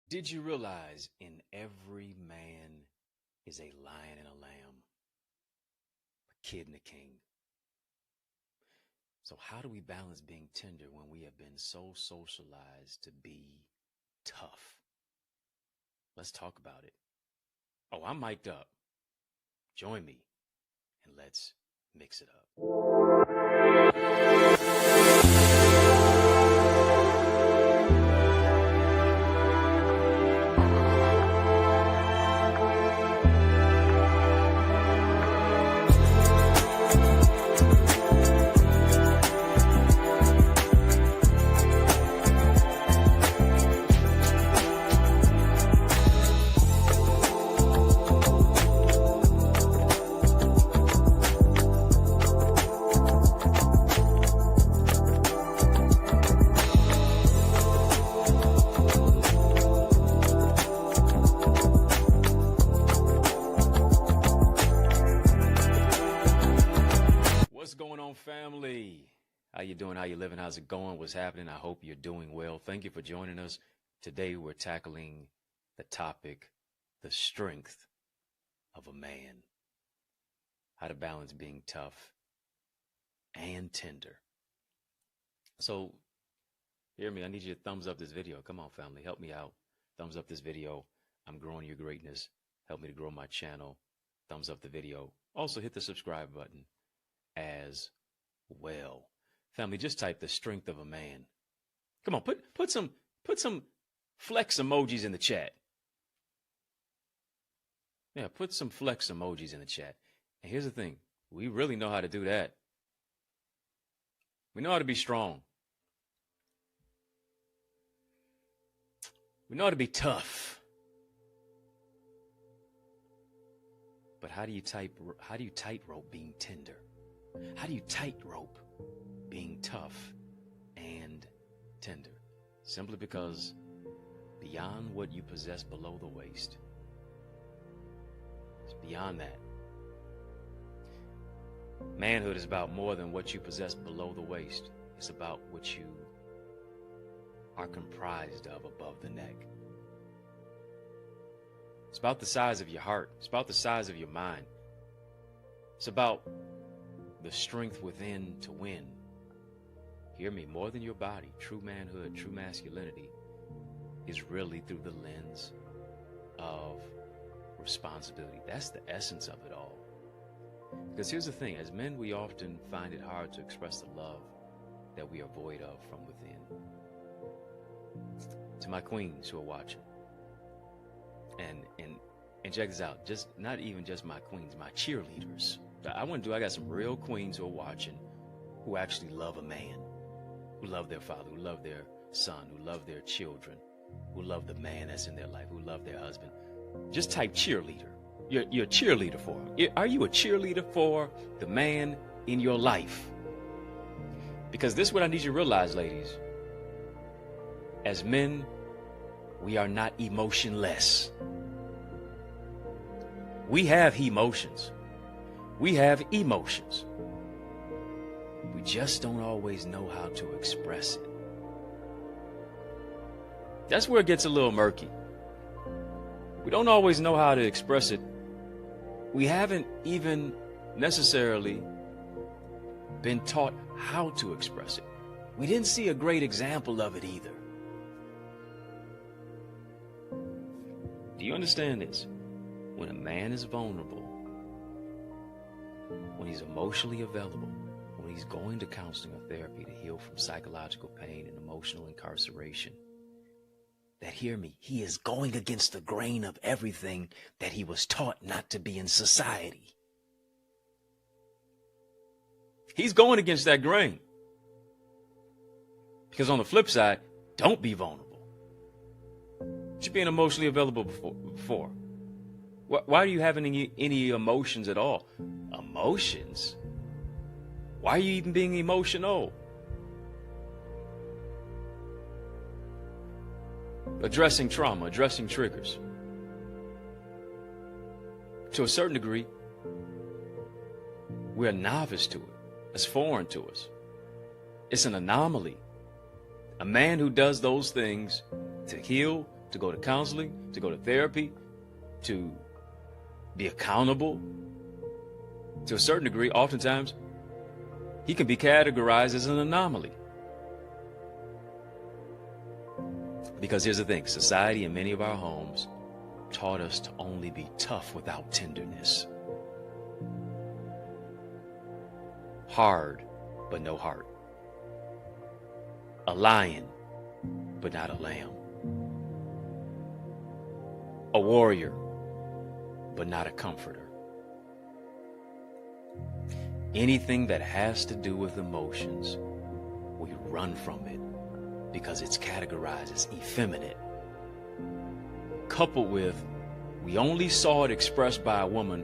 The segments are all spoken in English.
Did you realize in every man is a lion and a lamb, a kid and a king? So how do we balance being tender when we have been so socialized to be tough? Let's talk about it. Oh, I'm mic'd up. Join me and let's mix it up. What's going on, family? How you doing? How you living? How's it going? What's happening? I hope you're doing well. Thank you for joining us. Today we're tackling the topic, the strength of a man. How to balance being tough and tender. So, hear me. I need you to thumbs up this video. Come on, family. Help me out. Thumbs up this video. I'm growing your greatness. Help me to grow my channel. Thumbs up the video. Also, hit the subscribe button as well. Family, just type the strength of a man. Come on, put some flex emojis in the chat. Yeah, put some flex emojis in the chat. And here's the thing, we really know how to do that. We know how to be strong. We know how to be tough. But how do you tightrope being tender? How do you tightrope being tough and tender? Simply because beyond what you possess below the waist, it's beyond that. Manhood is about more than what you possess below the waist. It's about what you are comprised of above the neck. It's about the size of your heart. It's about the size of your mind. It's about the strength within to win. Hear me, more than your body. True manhood, true masculinity is really through the lens of responsibility. That's the essence of it all. Because here's the thing, as men, we often find it hard to express the love that we are void of from within. To my queens who are watching, and check this out, just not even just my queens, my cheerleaders. I got some real queens who are watching who actually love a man, who love their father, who love their son, who love their children, who love the man that's in their life, who love their husband. Just type cheerleader. You're a cheerleader for him. Are you a cheerleader for the man in your life? Because this is what I need you to realize, ladies. As men, we are not emotionless. We have emotions. We have emotions. We just don't always know how to express it. That's where it gets a little murky. We don't always know how to express it. We haven't even necessarily been taught how to express it. We didn't see a great example of it either. Do you understand this? When a man is vulnerable, when he's emotionally available, when he's going to counseling or therapy to heal from psychological pain and emotional incarceration, that, hear me, he is going against the grain of everything that he was taught not to be in society. He's going against that grain. Because on the flip side, don't be vulnerable. What you being emotionally available before? Why are you having any emotions at all? Emotions? Why are you even being emotional? Addressing trauma, addressing triggers. To a certain degree, we're a novice to it. It's foreign to us. It's an anomaly. A man who does those things to heal to go to counseling, to go to therapy, to be accountable. To a certain degree, oftentimes, he can be categorized as an anomaly. Because here's the thing, society in many of our homes taught us to only be tough without tenderness. Hard, but no heart. A lion, but not a lamb. A warrior, but not a comforter. Anything that has to do with emotions, we run from it because it's categorized as effeminate. Coupled with, we only saw it expressed by a woman,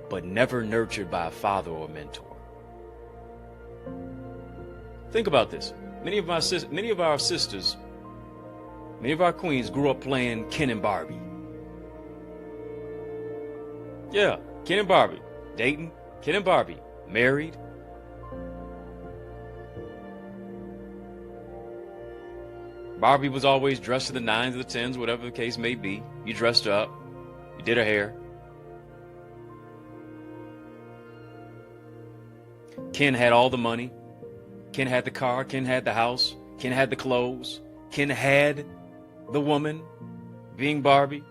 but never nurtured by a father or a mentor. Think about this. Many of our sisters, many of our queens grew up playing Ken and Barbie. Yeah, Ken and Barbie. Dating, Ken and Barbie. Married. Barbie was always dressed to the 9s or the 10s, whatever the case may be. You dressed her up. You did her hair. Ken had all the money. Ken had the car. Ken had the house. Ken had the clothes. Ken had the woman, being Barbie.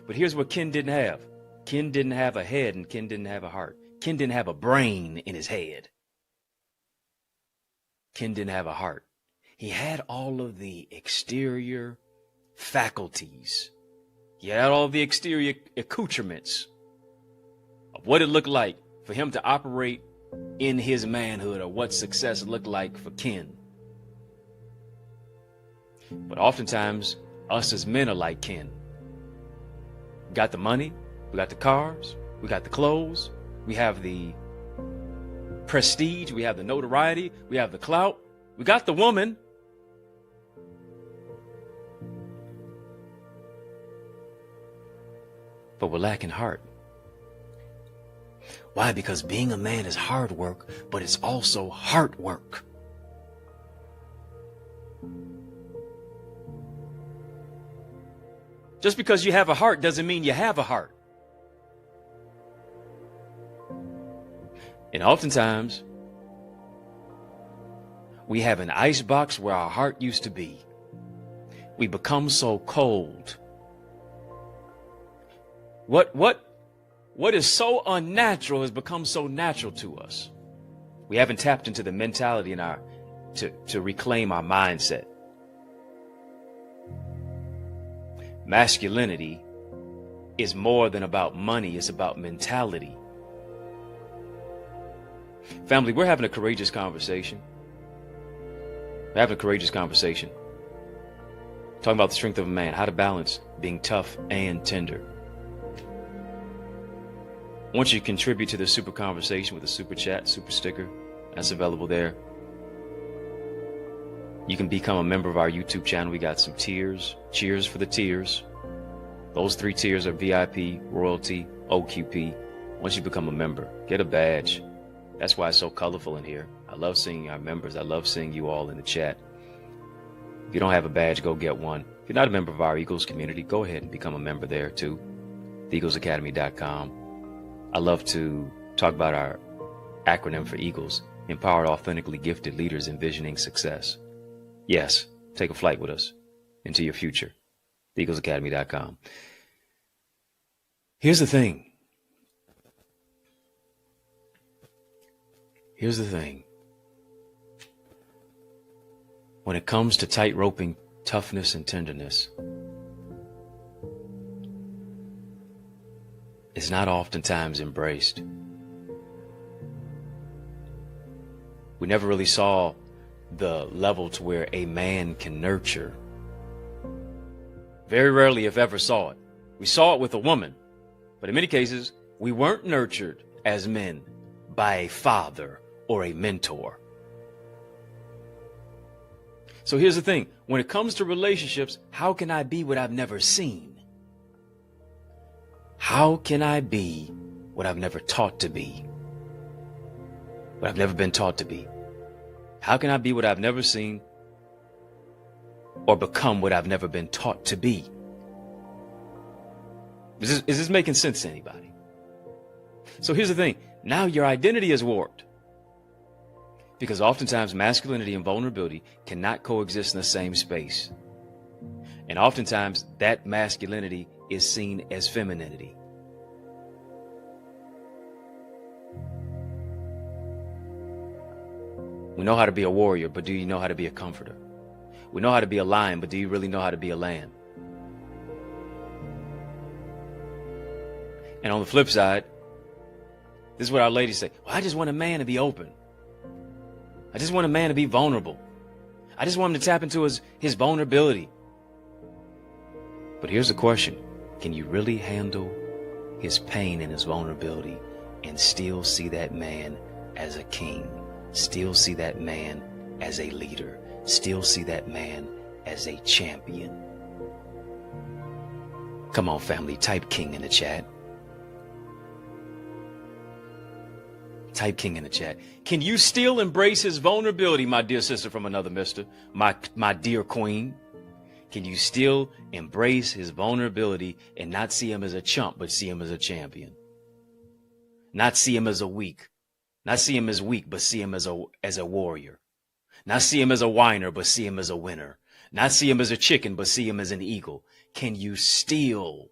But here's what Ken didn't have. Ken didn't have a head, and Ken didn't have a heart. Ken didn't have a brain in his head. Ken didn't have a heart. He had all of the exterior faculties. He had all the exterior accoutrements of what it looked like for him to operate in his manhood, or what success looked like for Ken. But oftentimes, us as men are like Ken. We got the money, we got the cars, we got the clothes, we have the prestige, we have the notoriety, we have the clout, we got the woman. But we're lacking heart. Why? Because being a man is hard work, but it's also heart work. Just because you have a heart doesn't mean you have a heart. And oftentimes, we have an icebox where our heart used to be. We become so cold. What is so unnatural has become so natural to us. We haven't tapped into the mentality to reclaim our mindset. Masculinity is more than about money. It's about mentality. Family, we're having a courageous conversation. We're having a courageous conversation. Talking about the strength of a man, how to balance being tough and tender. I want you to contribute to this super conversation with a super chat, super sticker. That's available there. You can become a member of our YouTube channel. We got some tiers. Cheers for the tiers. Those 3 tiers are VIP, Royalty, OQP. Once you become a member, get a badge. That's why it's so colorful in here. I love seeing our members. I love seeing you all in the chat. If you don't have a badge, go get one. If you're not a member of our Eagles community, go ahead and become a member there too. TheEaglesAcademy.com. I love to talk about our acronym for Eagles: Empowered Authentically Gifted Leaders Envisioning Success. Yes, take a flight with us into your future. TheEaglesAcademy.com. Here's the thing. Here's the thing. When it comes to tight-roping toughness and tenderness, it's not oftentimes embraced. We never really saw the level to where a man can nurture. Very rarely, if ever, saw it. We saw it with a woman, but in many cases, we weren't nurtured as men by a father or a mentor. So here's the thing. When it comes to relationships, how can I be what I've never seen? How can I be what I've never taught to be? What I've never been taught to be? How can I be what I've never seen or become what I've never been taught to be? Is this making sense to anybody? So here's the thing. Now your identity is warped. Because oftentimes masculinity and vulnerability cannot coexist in the same space. And oftentimes that masculinity is seen as femininity. We know how to be a warrior, but do you know how to be a comforter? We know how to be a lion, but do you really know how to be a lamb? And on the flip side, this is what our ladies say. Well, I just want a man to be open. I just want a man to be vulnerable. I just want him to tap into his vulnerability. But here's the question. Can you really handle his pain and his vulnerability and still see that man as a king? Still see that man as a leader? Still see that man as a champion? Come on, family, type king in the chat. Type king in the chat. Can you still embrace his vulnerability, my dear sister from another mister? My dear queen? Can you still embrace his vulnerability and not see him as a chump, but see him as a champion? Not see him as a weak. Not see him as weak, but see him as a warrior. Not see him as a whiner, but see him as a winner. Not see him as a chicken, but see him as an eagle. Can you still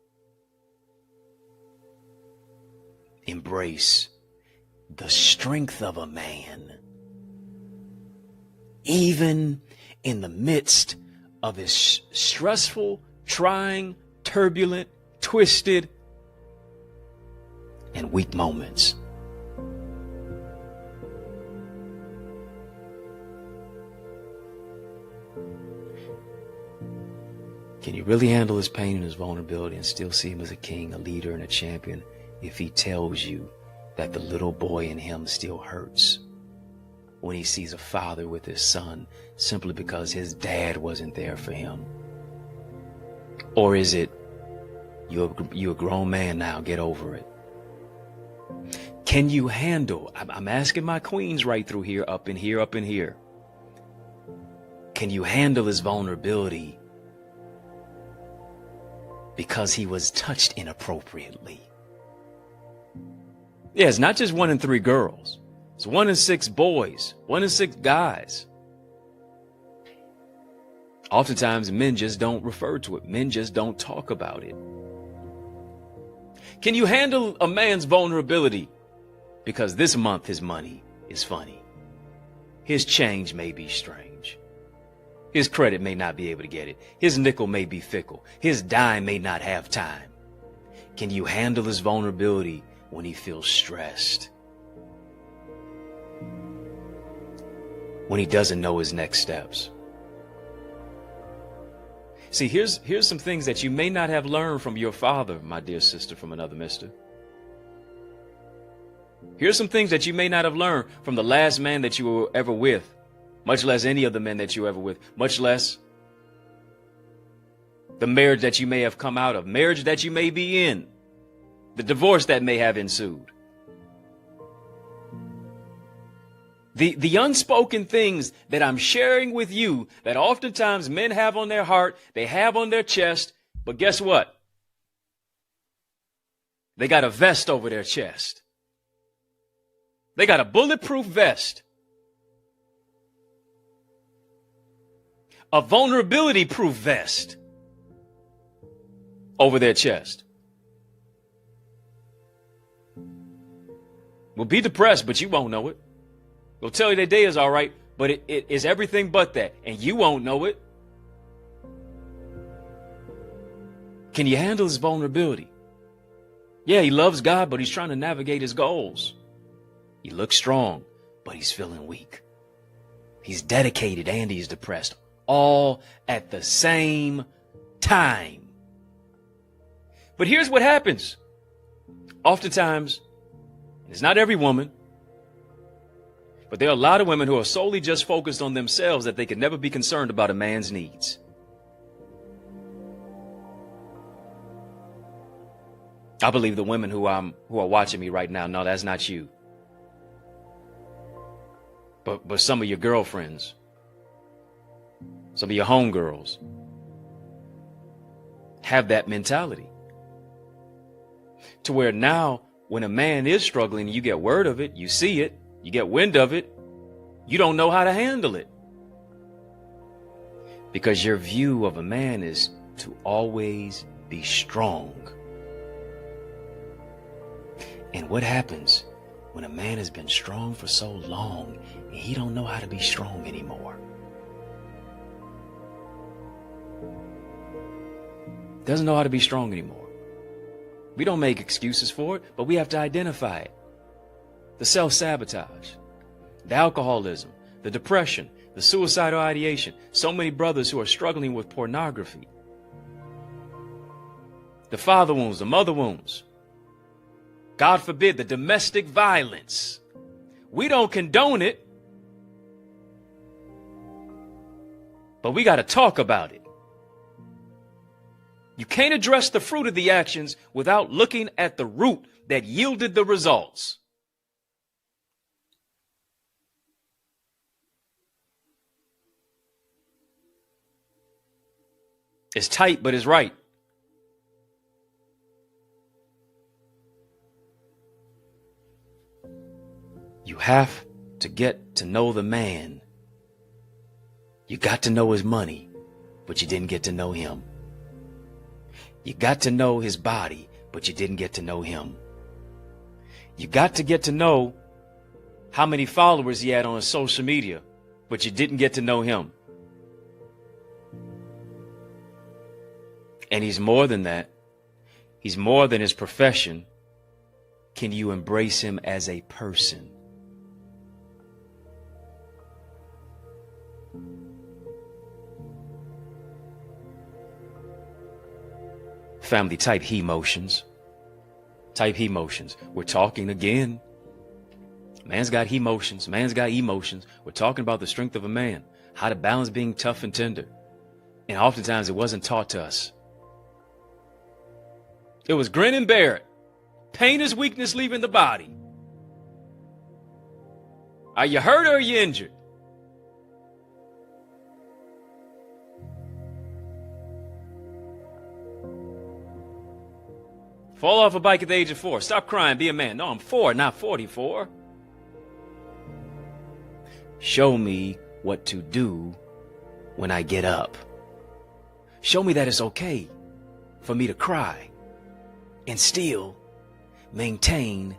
embrace the strength of a man, even in the midst of his stressful, trying, turbulent, twisted, and weak moments? Can you really handle his pain and his vulnerability and still see him as a king, a leader, and a champion if he tells you that the little boy in him still hurts when he sees a father with his son simply because his dad wasn't there for him? Or is it, you're a grown man now, get over it? Can you handle, I'm asking my queens right through here, up in here, up in here. Can you handle his vulnerability because he was touched inappropriately? Yeah, it's not just 1 in 3 girls. It's 1 in 6 boys, 1 in 6 guys. Oftentimes, men just don't refer to it. Men just don't talk about it. Can you handle a man's vulnerability? Because this month his money is funny. His change may be strange. His credit may not be able to get it. His nickel may be fickle. His dime may not have time. Can you handle his vulnerability when he feels stressed? When he doesn't know his next steps? See, here's some things that you may not have learned from your father, my dear sister from another mister. Here's some things that you may not have learned from the last man that you were ever with, much less any of the men that you were ever with, much less the marriage that you may have come out of, marriage that you may be in, the divorce that may have ensued. The unspoken things that I'm sharing with you that oftentimes men have on their heart, they have on their chest, but guess what? They got a vest over their chest. They got a bulletproof vest. A vulnerability-proof vest over their chest. Will be depressed, but you won't know it. They'll tell you their day is all right, but it is everything but that, and you won't know it. Can you handle his vulnerability? Yeah, he loves God, but he's trying to navigate his goals. He looks strong, but he's feeling weak. He's dedicated and he's depressed, all at the same time. But here's what happens. Oftentimes, it's not every woman, but there are a lot of women who are solely just focused on themselves that they can never be concerned about a man's needs. I believe the women who are watching me right now, no, that's not you. But some of your girlfriends, some of your homegirls have that mentality. To where now, when a man is struggling, you get word of it, you see it, you get wind of it, you don't know how to handle it. Because your view of a man is to always be strong. And what happens when a man has been strong for so long and he don't know how to be strong anymore? Doesn't know how to be strong anymore. We don't make excuses for it, but we have to identify it. The self-sabotage, the alcoholism, the depression, the suicidal ideation. So many brothers who are struggling with pornography. The father wounds, the mother wounds. God forbid, the domestic violence. We don't condone it, but we got to talk about it. You can't address the fruit of the actions without looking at the root that yielded the results. It's tight, but it's right. You have to get to know the man. You got to know his money, but you didn't get to know him. You got to know his body, but you didn't get to know him. You got to get to know how many followers he had on his social media, but you didn't get to know him. And he's more than that. He's more than his profession. Can you embrace him as a person? Family, type he emotions. Type he emotions. We're talking again. Man's got he emotions. Man's got emotions. We're talking about the strength of a man. How to balance being tough and tender. And oftentimes it wasn't taught to us. It was grin and bear it. Pain is weakness leaving the body. Are you hurt or are you injured? Fall off a bike at the age of 4. Stop crying, be a man. No, I'm 4, not 44. Show me what to do when I get up. Show me that it's okay for me to cry and still maintain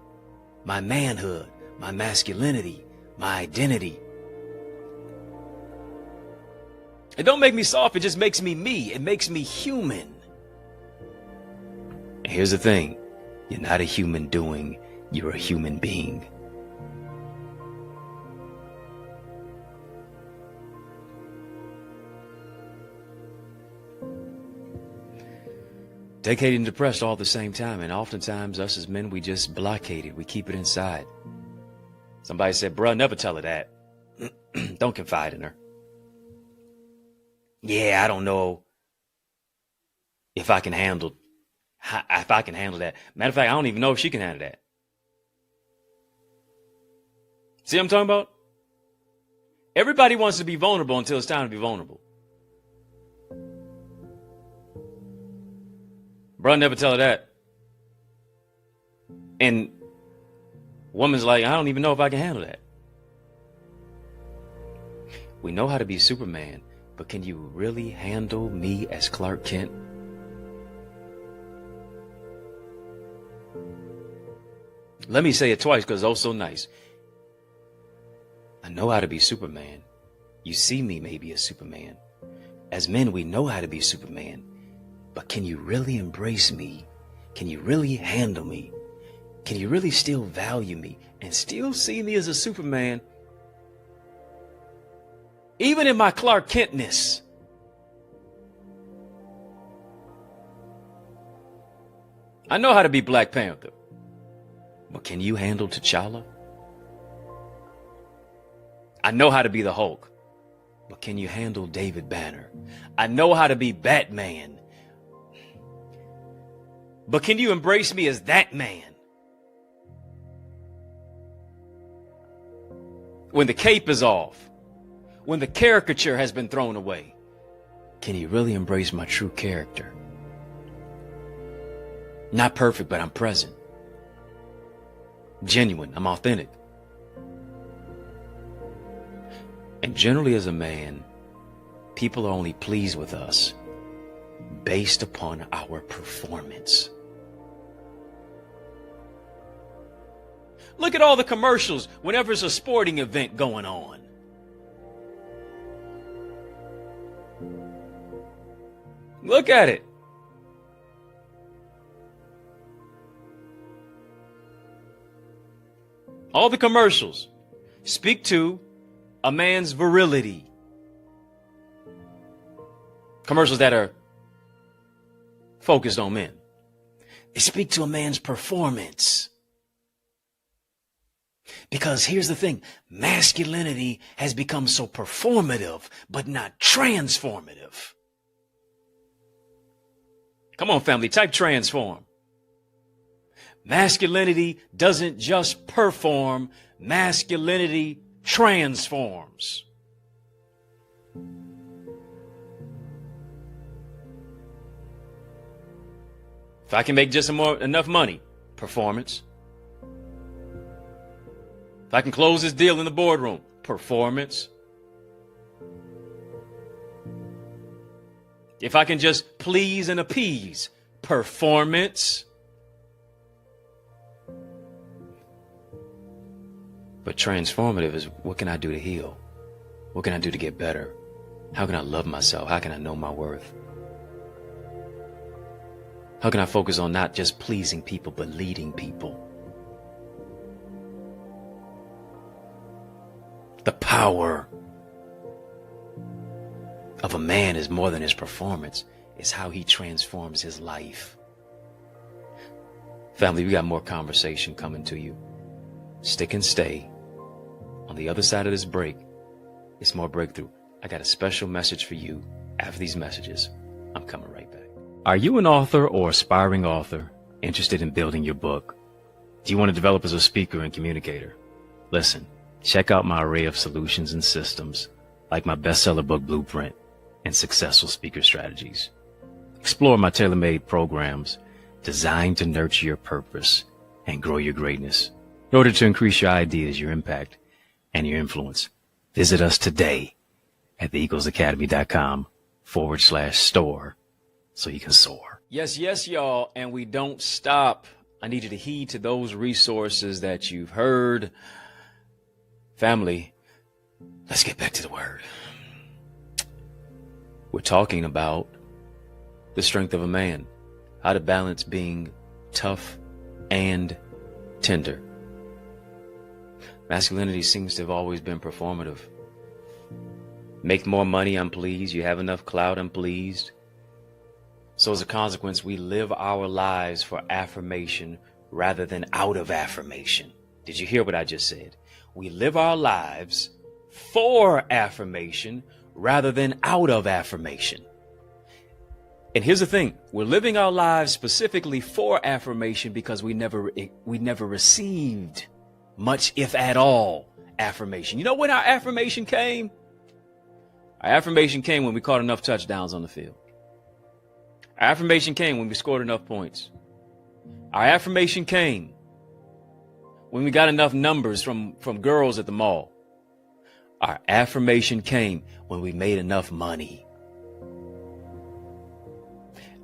my manhood, my masculinity, my identity. It don't make me soft, it just makes me me. It makes me human. And here's the thing, you're not a human doing, you're a human being. Dedicated and depressed all at the same time, and oftentimes us as men, we just blockade it, we keep it inside. Somebody said, bruh, never tell her that. Don't confide in her. Yeah, I don't know if I can handle that. Matter of fact, I don't even know if she can handle that. See what I'm talking about? Everybody wants to be vulnerable until it's time to be vulnerable. Bro, never tell her that. And woman's like, I don't even know if I can handle that. We know how to be Superman, but can you really handle me as Clark Kent? Let me say it twice because it's oh so nice. I know how to be Superman. You see me maybe as Superman. As men, we know how to be Superman. But can you really embrace me? Can you really handle me? Can you really still value me and still see me as a Superman? Even in my Clark Kentness. I know how to be Black Panther. But can you handle T'Challa? I know how to be the Hulk. But can you handle David Banner? I know how to be Batman. But can you embrace me as that man? When the cape is off, when the caricature has been thrown away, can you really embrace my true character? Not perfect, but I'm present. Genuine, I'm authentic. And generally as a man, people are only pleased with us based upon our performance. Look at all the commercials whenever there's a sporting event going on. Look at it. All the commercials speak to a man's virility. Commercials that are focused on men. They speak to a man's performance. Because here's the thing, masculinity has become so performative, but not transformative. Come on, family, type transform. Masculinity doesn't just perform, masculinity transforms. If I can make just enough money, performance. If I can close this deal in the boardroom, performance. If I can just please and appease, performance. But transformative is, what can I do to heal? What can I do to get better? How can I love myself? How can I know my worth? How can I focus on not just pleasing people, but leading people? The power of a man is more than his performance. It's how he transforms his life. Family, we got more conversation coming to you. Stick and stay. On the other side of this break, it's more breakthrough. I got a special message for you after these messages. I'm coming right back. Are you an author or aspiring author interested in building your book? Do you want to develop as a speaker and communicator? Listen, check out my array of solutions and systems, like my bestseller book Blueprint and Successful Speaker Strategies. Explore my tailor-made programs designed to nurture your purpose and grow your greatness in order to increase your ideas, your impact, and your influence. Visit us today at theeaglesacademy.com/store so you can soar. Yes, y'all. And we don't stop. I need you to heed to those resources that you've heard. Family, let's get back to the word. We're talking about the strength of a man, how to balance being tough and tender. Masculinity seems to have always been performative. Make more money, I'm pleased. You have enough clout, I'm pleased. So as a consequence, we live our lives for affirmation rather than out of affirmation. Did you hear what I just said? We live our lives for affirmation rather than out of affirmation. And here's the thing, we're living our lives specifically for affirmation because we never received much, if at all, affirmation. You know when our affirmation came? Our affirmation came when we caught enough touchdowns on the field. Our affirmation came when we scored enough points. Our affirmation came when we got enough numbers from girls at the mall. Our affirmation came when we made enough money.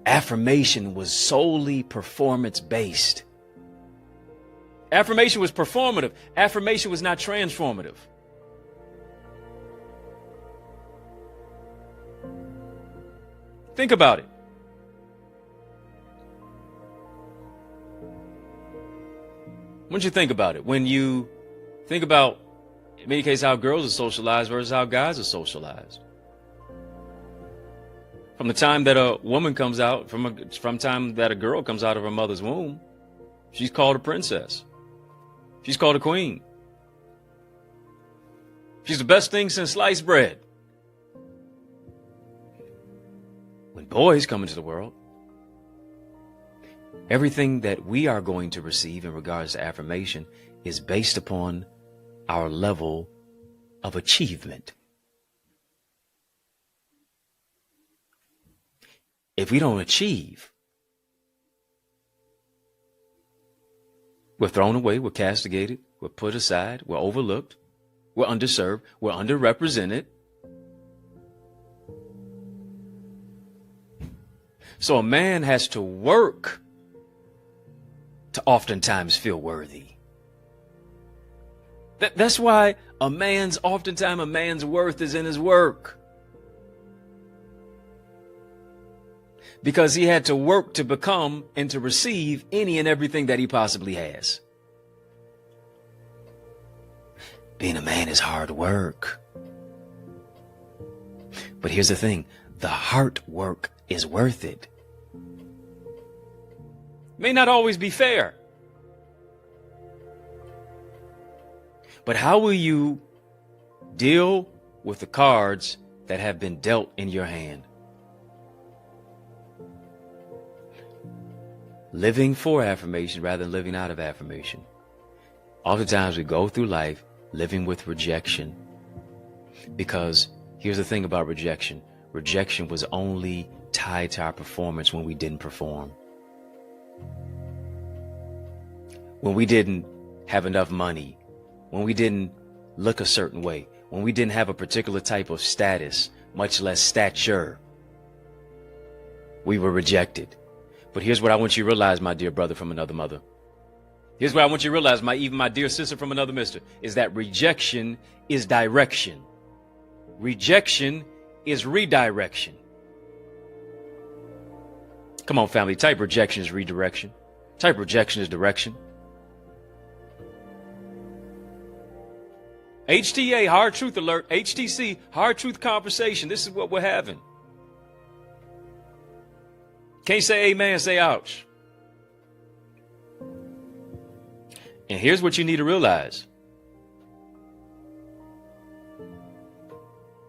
Affirmation was solely performance-based. Affirmation was performative. Affirmation was not transformative. Think about it. Once you think about it, when you think about, in many cases, how girls are socialized versus how guys are socialized. From the time that a woman comes out, from time that a girl comes out of her mother's womb, she's called a princess. She's called a queen. She's the best thing since sliced bread. When boys come into the world, everything that we are going to receive in regards to affirmation is based upon our level of achievement. If we don't achieve, We're thrown away. We're castigated. We're put aside. We're overlooked. We're underserved. We're underrepresented. So a man has to work to oftentimes feel worthy. That's why oftentimes a man's worth is in his work. Because he had to work to become and to receive any and everything that he possibly has. Being a man is hard work. But here's the thing, the hard work is worth it. May not always be fair. But how will you deal with the cards that have been dealt in your hand? Living for affirmation rather than living out of affirmation. Oftentimes we go through life living with rejection. Because here's the thing about rejection. Rejection was only tied to our performance when we didn't perform. When we didn't have enough money. When we didn't look a certain way. When we didn't have a particular type of status, much less stature. We were rejected. But here's what I want you to realize, my dear brother from another mother. Here's what I want you to realize, even my dear sister from another mister, is that rejection is direction. Rejection is redirection. Come on, family. Type rejection is redirection. Type rejection is direction. HTA, hard truth alert. HTC, hard truth conversation. This is what we're having. Can't say amen, say ouch. And here's what you need to realize.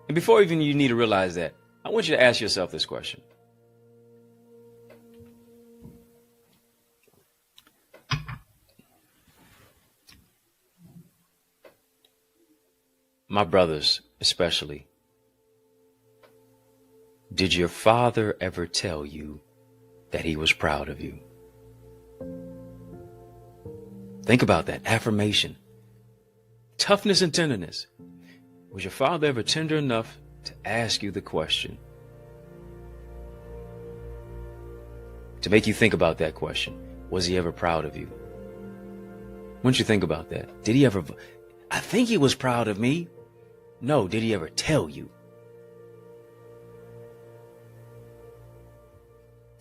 And before even you need to realize that, I want you to ask yourself this question. My brothers, especially, did your father ever tell you that he was proud of you? Think about that. Affirmation. Toughness and tenderness. Was your father ever tender enough to ask you the question? To make you think about that question. Was he ever proud of you? Why don't you think about that? Did he ever... I think he was proud of me. No, did he ever tell you?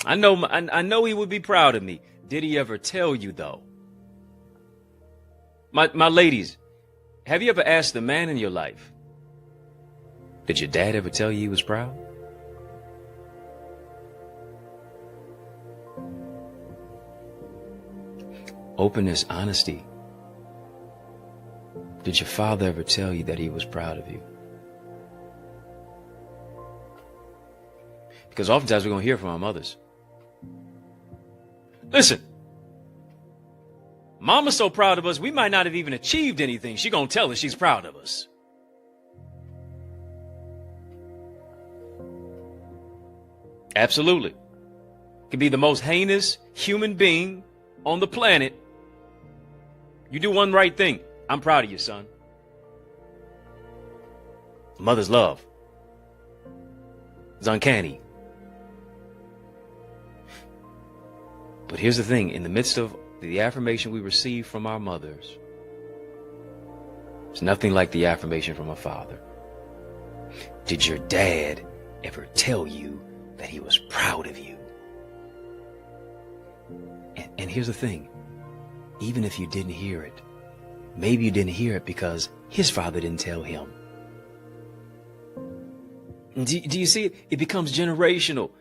I know he would be proud of me. Did he ever tell you, though? My ladies, have you ever asked the man in your life, did your dad ever tell you he was proud? Openness, honesty. Did your father ever tell you that he was proud of you? Because oftentimes we're going to hear from our mothers. Listen, mama's so proud of us, we might not have even achieved anything. She's going to tell us she's proud of us. Absolutely. Could be the most heinous human being on the planet. You do one right thing. I'm proud of you, son. Mother's love. It's uncanny. But here's the thing. In the midst of the affirmation we receive from our mothers, it's nothing like the affirmation from a father. Did your dad ever tell you that he was proud of you? And here's the thing. Even if you didn't hear it, maybe you didn't hear it because his father didn't tell him. Do you see it? It becomes generational.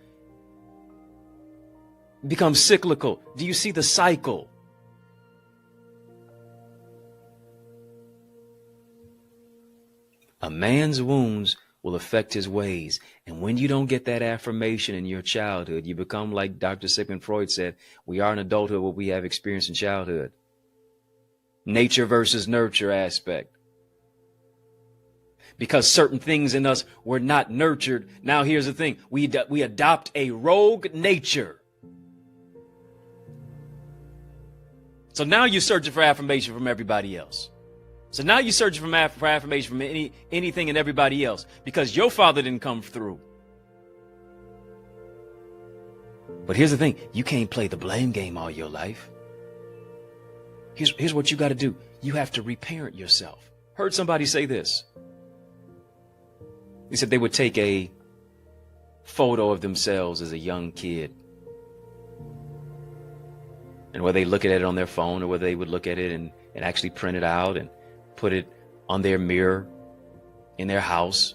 It becomes cyclical. Do you see the cycle? A man's wounds will affect his ways. And when you don't get that affirmation in your childhood, you become like Dr. Sigmund Freud said, we are in adulthood what we have experienced in childhood. Nature versus nurture aspect. Because certain things in us were not nurtured. Now here's the thing. We adopt a rogue nature. So now you're searching for affirmation from everybody else. So now you're searching for affirmation from anything and everybody else because your father didn't come through. But here's the thing. You can't play the blame game all your life. Here's what you got to do. You have to reparent yourself. Heard somebody say this. They said they would take a photo of themselves as a young kid. And whether they look at it on their phone or whether they would look at it and actually print it out and put it on their mirror in their house.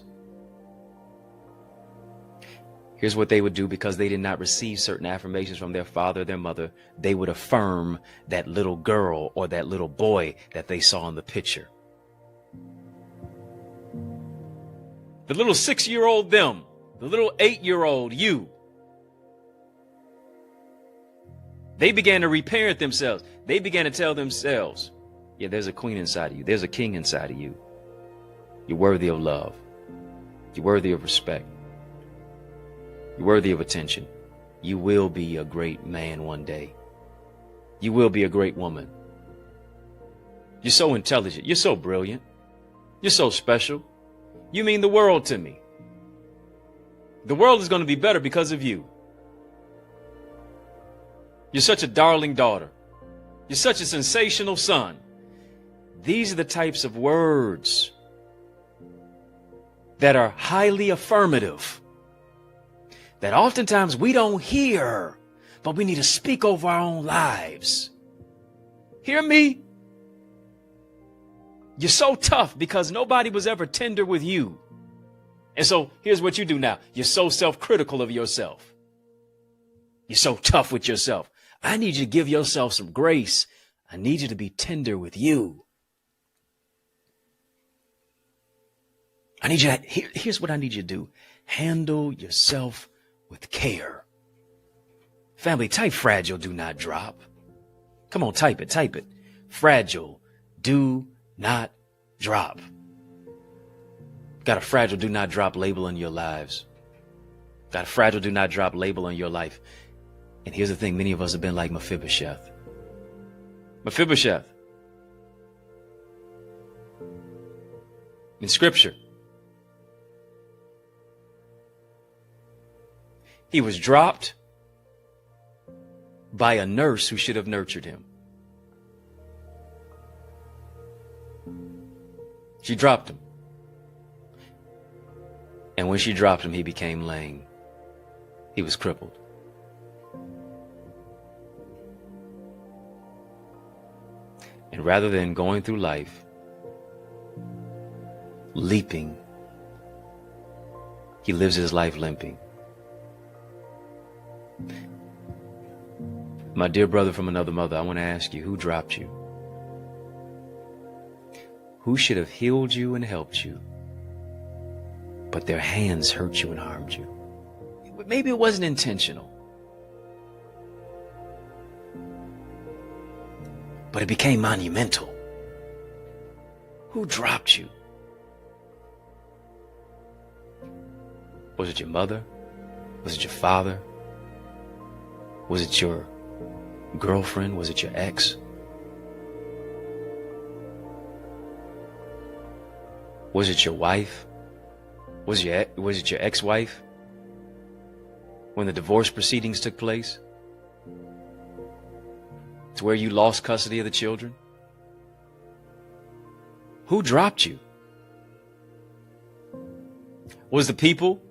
Here's what they would do because they did not receive certain affirmations from their father or their mother. They would affirm that little girl or that little boy that they saw in the picture. The little 6-year-old them, the little 8-year-old you. They began to reparent themselves. They began to tell themselves, yeah, there's a queen inside of you. There's a king inside of you. You're worthy of love. You're worthy of respect. You're worthy of attention. You will be a great man one day. You will be a great woman. You're so intelligent. You're so brilliant. You're so special. You mean the world to me. The world is going to be better because of you. You're such a darling daughter. You're such a sensational son. These are the types of words that are highly affirmative, that oftentimes we don't hear, but we need to speak over our own lives. Hear me? You're so tough because nobody was ever tender with you. And so here's what you do now. You're so self-critical of yourself. You're so tough with yourself. I need you to give yourself some grace. I need you to be tender with you. I need you to, here's what I need you to do. Handle yourself with care. Family, type fragile, do not drop. Come on, type it. Fragile, do not drop. Got a fragile do not drop label on your lives. Got a fragile do not drop label on your life. And here's the thing, many of us have been like Mephibosheth. Mephibosheth. In scripture. He was dropped by a nurse who should have nurtured him. She dropped him. And when she dropped him, he became lame. He was crippled. And rather than going through life, leaping, he lives his life limping. My dear brother from another mother, I want to ask you, who dropped you? Who should have healed you and helped you, but their hands hurt you and harmed you? Maybe it wasn't intentional, but it became monumental. Who dropped you? Was it your mother? Was it your father? Was it your girlfriend? Was it your ex? Was it your wife? Was it your ex-wife? When the divorce proceedings took place? To where you lost custody of the children? Who dropped you? Was the people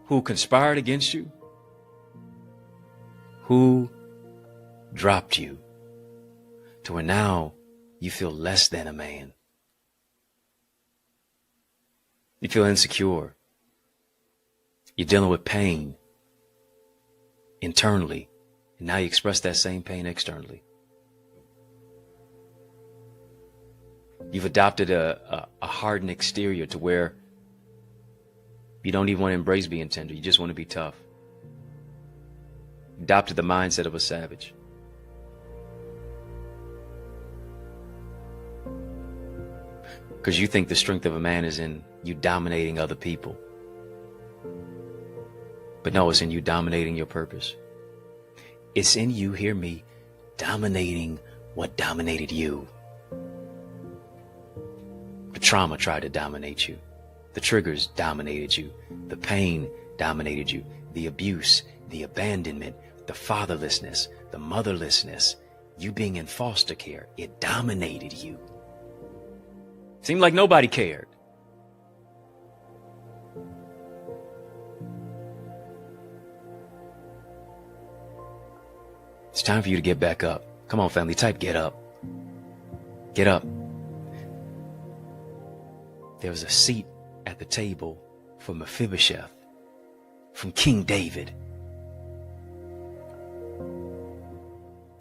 who conspired against you? Who dropped you to where now you feel less than a man? You feel insecure. You're dealing with pain internally, and now you express that same pain externally. You've adopted a hardened exterior to where you don't even want to embrace being tender. You just want to be tough. Adopted the mindset of a savage. Because you think the strength of a man is in you dominating other people. But no, it's in you dominating your purpose. It's in you, hear me, dominating what dominated you. The trauma tried to dominate you. The triggers dominated you. The pain dominated you. The abuse, the abandonment, the fatherlessness, the motherlessness, you being in foster care, it dominated you. Seemed like nobody cared. It's time for you to get back up. Come on, family, type get up. Get up. There was a seat at the table for Mephibosheth, from King David.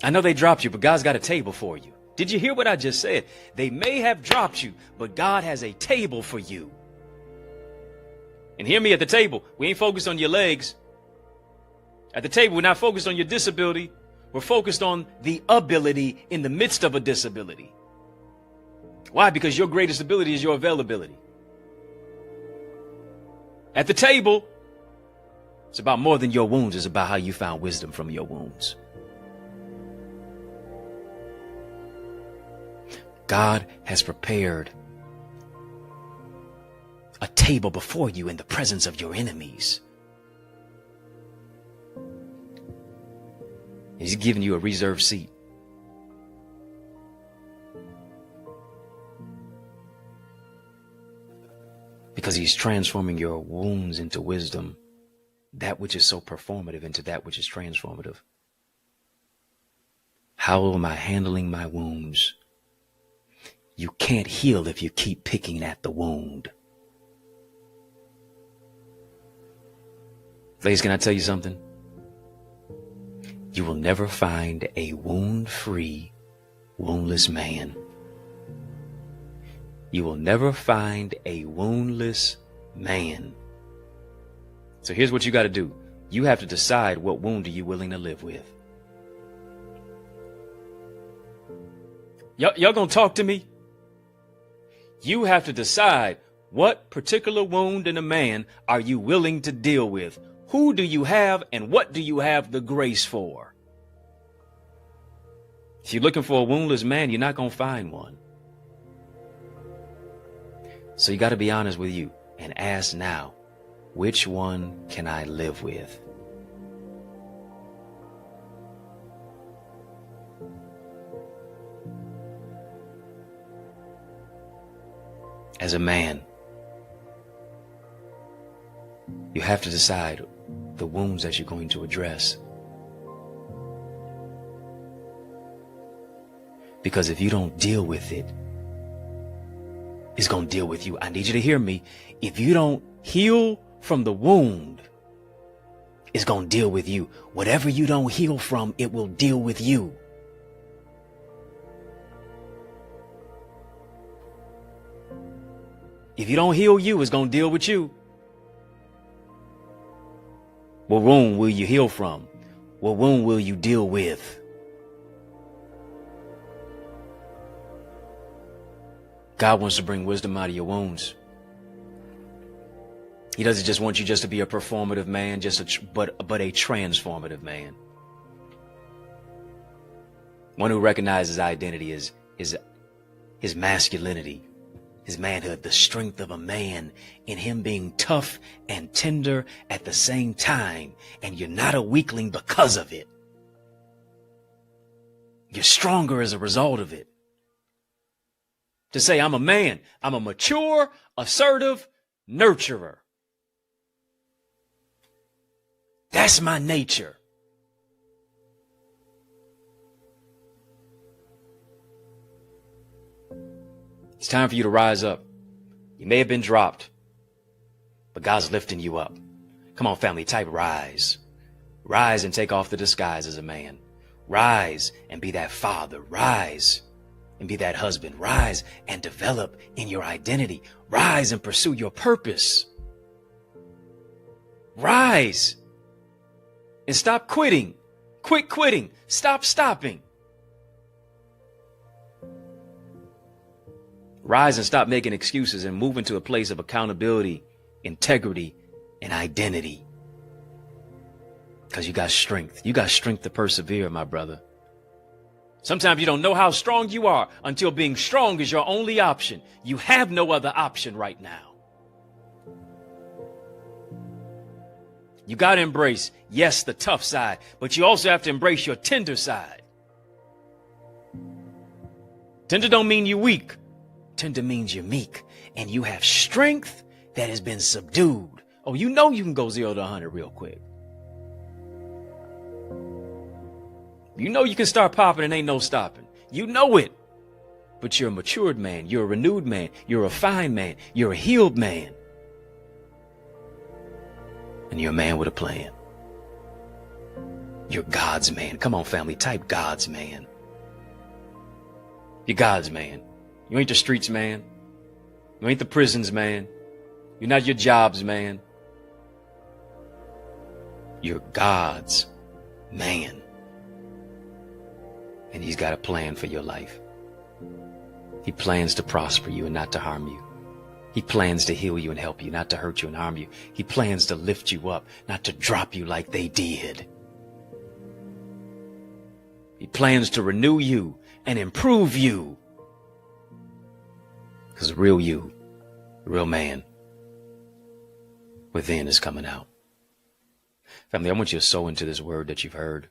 I know they dropped you, but God's got a table for you. Did you hear what I just said? They may have dropped you, but God has a table for you. And hear me, at the table, we ain't focused on your legs. At the table, we're not focused on your disability. We're focused on the ability in the midst of a disability. Why? Because your greatest ability is your availability. At the table, it's about more than your wounds. It's about how you found wisdom from your wounds. God has prepared a table before you in the presence of your enemies. He's giving you a reserved seat. Because he's transforming your wounds into wisdom, that which is so performative into that which is transformative. How am I handling my wounds? You can't heal if you keep picking at the wound. Ladies, can I tell you something? You will never find a wound-free, woundless man. You will never find a woundless man. So here's what you got to do. You have to decide, what wound are you willing to live with? Y'all gonna talk to me? You have to decide, what particular wound in a man are you willing to deal with? Who do you have and what do you have the grace for? If you're looking for a woundless man, you're not going to find one. So you got to be honest with you and ask now, which one can I live with? As a man, you have to decide the wounds that you're going to address. Because if you don't deal with it, it's going to deal with you. I need you to hear me. If you don't heal from the wound, it's going to deal with you. Whatever you don't heal from, it will deal with you. If you don't heal you, it's going to deal with you. What wound will you heal from? What wound will you deal with? God wants to bring wisdom out of your wounds. He doesn't just want you just to be a performative man, but a transformative man. One who recognizes identity is his masculinity, his manhood, the strength of a man in him being tough and tender at the same time. And you're not a weakling because of it. You're stronger as a result of it. To say, I'm a man, I'm a mature, assertive nurturer. That's my nature. It's time for you to rise up. You may have been dropped, but God's lifting you up. Come on, family, type rise. Rise and take off the disguise as a man. Rise and be that father. Rise and be that husband. Rise and develop in your identity. Rise and pursue your purpose. Rise and stop quitting. Quit quitting. Stop stopping. Rise and stop making excuses and move into a place of accountability, integrity, and identity. Because you got strength. You got strength to persevere, my brother. Sometimes you don't know how strong you are until being strong is your only option. You have no other option right now. You got to embrace, yes, the tough side, but you also have to embrace your tender side. Tender don't mean you're weak. Tender means you're meek and you have strength that has been subdued. Oh, you know you can go 0 to 100 real quick. You know you can start popping and ain't no stopping. You know it. But you're a matured man. You're a renewed man. You're a refined man. You're a healed man. And you're a man with a plan. You're God's man. Come on, family. Type God's man. You're God's man. You ain't the streets man. You ain't the prisons man. You're not your jobs man. You're God's man. And he's got a plan for your life. He plans to prosper you and not to harm you. He plans to heal you and help you, not to hurt you and harm you. He plans to lift you up, not to drop you like they did. He plans to renew you and improve you. Because the real you, the real man within is coming out. Family, I want you to sow into this word that you've heard.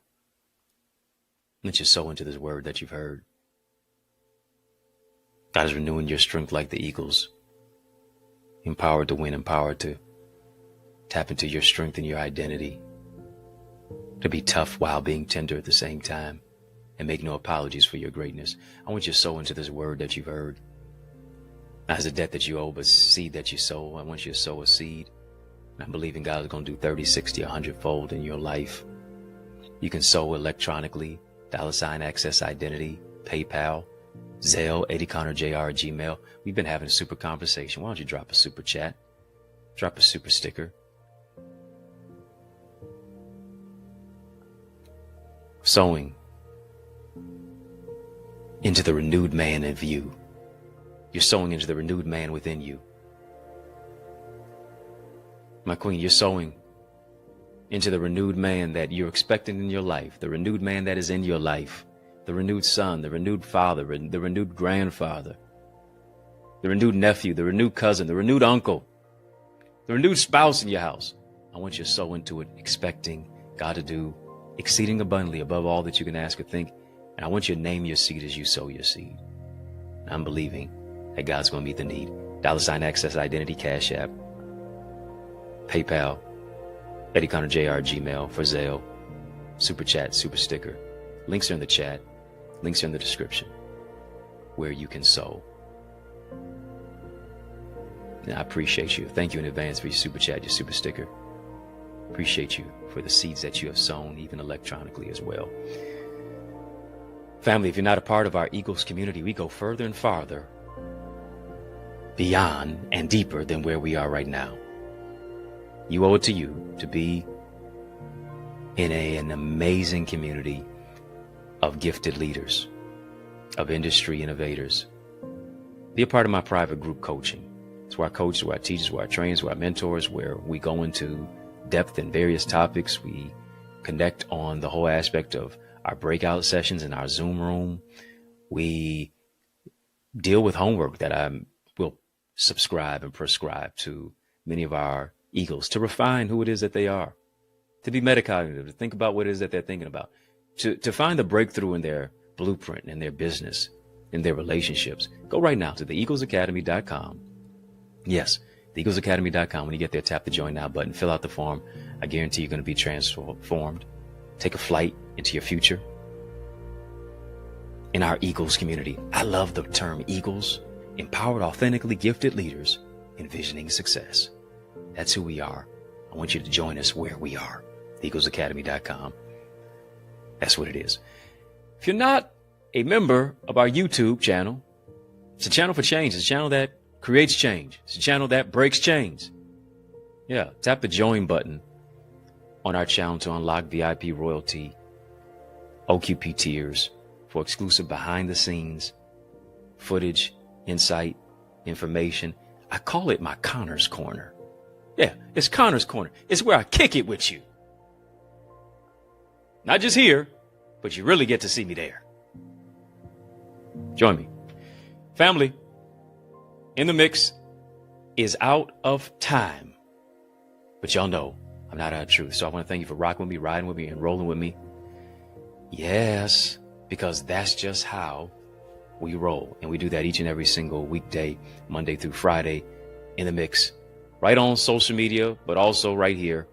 Let you sow into this word that you've heard. God is renewing your strength like the eagles. Empowered to win, empowered to tap into your strength and your identity. To be tough while being tender at the same time. And make no apologies for your greatness. I want you to sow into this word that you've heard. Not as a debt that you owe, but seed that you sow. I want you to sow a seed. And I'm believing God is going to do 30, 60, 100-fold in your life. You can sow electronically. $Access Identity, PayPal, Zelle, EddieConnorJr, Gmail. We've been having a super conversation. Why don't you drop a super chat? Drop a super sticker. Sowing into the renewed man in you. You're sowing into the renewed man within you. My queen, you're sowing into the renewed man that you're expecting in your life, the renewed man that is in your life, the renewed son, the renewed father, the renewed grandfather, the renewed nephew, the renewed cousin, the renewed uncle, the renewed spouse in your house. I want you to sow into it, expecting God to do exceeding abundantly above all that you can ask or think. And I want you to name your seed as you sow your seed. And I'm believing that God's going to meet the need. $Access Identity, Cash App, PayPal, EddieConnorJr, Gmail, for Zelle, Super Chat, Super Sticker. Links are in the chat. Links are in the description where you can sow. And I appreciate you. Thank you in advance for your Super Chat, your Super Sticker. Appreciate you for the seeds that you have sown, even electronically as well. Family, if you're not a part of our Eagles community, we go further and farther, beyond and deeper than where we are right now. You owe it to you to be in an amazing community of gifted leaders, of industry innovators. Be a part of my private group coaching. It's where I coach, where I teach, where I train, where I mentors, where we go into depth in various topics. We connect on the whole aspect of our breakout sessions in our Zoom room. We deal with homework that I will subscribe and prescribe to many of our Eagles to refine who it is that they are, to be metacognitive, to think about what it is that they're thinking about, to find the breakthrough in their blueprint, in their business, in their relationships. Go right now to theeaglesacademy.com. Yes, theeaglesacademy.com. When you get there, tap the Join Now button, fill out the form. I guarantee you're going to be transformed. Take a flight into your future in our Eagles community. I love the term Eagles, empowered, authentically gifted leaders envisioning success. That's who we are. I want you to join us where we are. TheEaglesAcademy.com. That's what it is. If you're not a member of our YouTube channel, it's a channel for change. It's a channel that creates change. It's a channel that breaks chains. Yeah, tap the join button on our channel to unlock VIP royalty, OQP tiers for exclusive behind the scenes footage, insight, information. I call it my Connor's Corner. Yeah, it's Connor's Corner. It's where I kick it with you. Not just here, but you really get to see me there. Join me. Family, In the Mix is out of time. But y'all know I'm not out of truth. So I want to thank you for rocking with me, riding with me, and rolling with me. Yes, because that's just how we roll. And we do that each and every single weekday, Monday through Friday, In the Mix. Right on social media, but also right here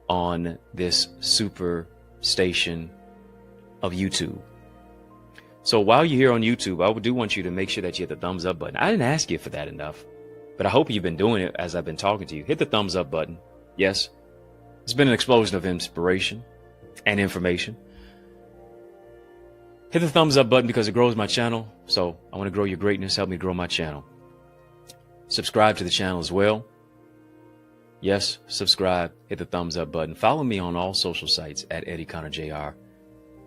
on this super station of YouTube. So while you're here on YouTube, I do want you to make sure that you hit the thumbs up button. I didn't ask you for that enough, but I hope you've been doing it as I've been talking to you. Hit the thumbs up button. Yes, it's been an explosion of inspiration and information. Hit the thumbs up button because it grows my channel. So I want to grow your greatness. Help me grow my channel. Subscribe to the channel as well. Yes, subscribe. Hit the thumbs up button. Follow me on all social sites at EddieConnorJr.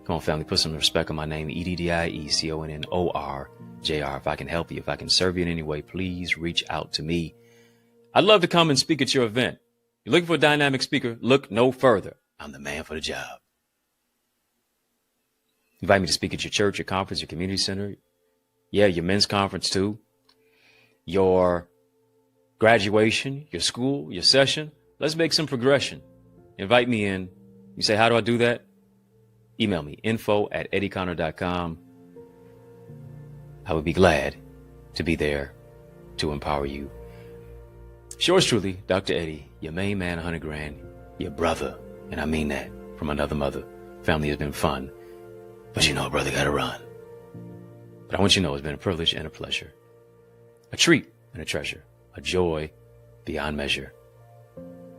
Come on, family, put some respect on my name, EddieConnorJr. If I can help you, if I can serve you in any way, please reach out to me. I'd love to come and speak at your event. You're looking for a dynamic speaker? Look no further. I'm the man for the job. Invite me to speak at your church, your conference, your community center. Yeah, your men's conference too. Your graduation, your school, your session. Let's make some progression. Invite me in. You say, how do I do that? Email me, info@eddieconnor.com. I would be glad to be there to empower you. Yours truly, Dr. Eddie, your main man, 100 grand, your brother, and I mean that from another mother. Family has been fun, but you know a brother gotta run. But I want you to know it's been a privilege and a pleasure, a treat and a treasure, a joy beyond measure.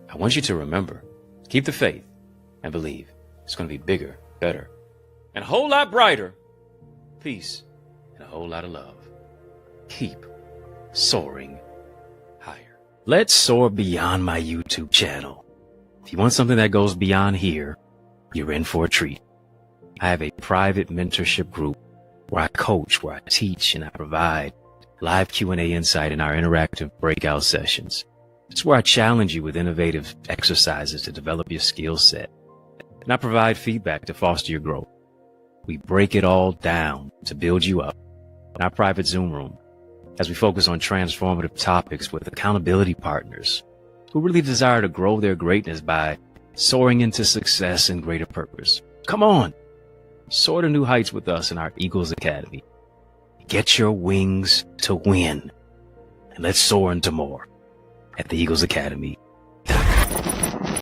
I want you to remember, keep the faith and believe it's going to be bigger, better, and a whole lot brighter. Peace and a whole lot of love. Keep soaring higher. Let's soar beyond my YouTube channel. If you want something that goes beyond here, you're in for a treat. I have a private mentorship group where I coach, where I teach, and I provide live Q&A insight in our interactive breakout sessions. It's where I challenge you with innovative exercises to develop your skill set. And I provide feedback to foster your growth. We break it all down to build you up in our private Zoom room as we focus on transformative topics with accountability partners who really desire to grow their greatness by soaring into success and greater purpose. Come on, soar to new heights with us in our Eagles Academy. Get your wings to win, and let's soar into more at the Eagles Academy.